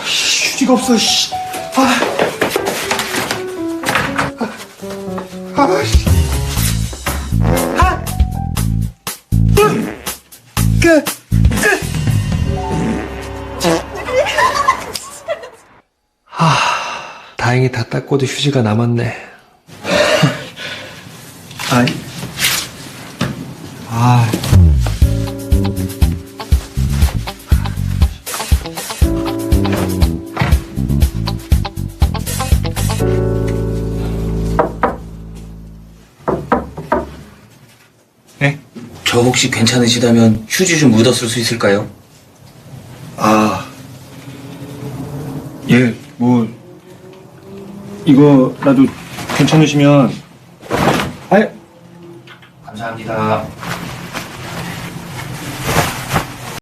휴지가 없어, 씨. 다행히 다 닦고도 휴지가 남았네. 네? 저 혹시 괜찮으시다면 휴지 좀 묻었을 수 있을까요? 예, 뭐, 이거라도 괜찮으시면. 감사합니다.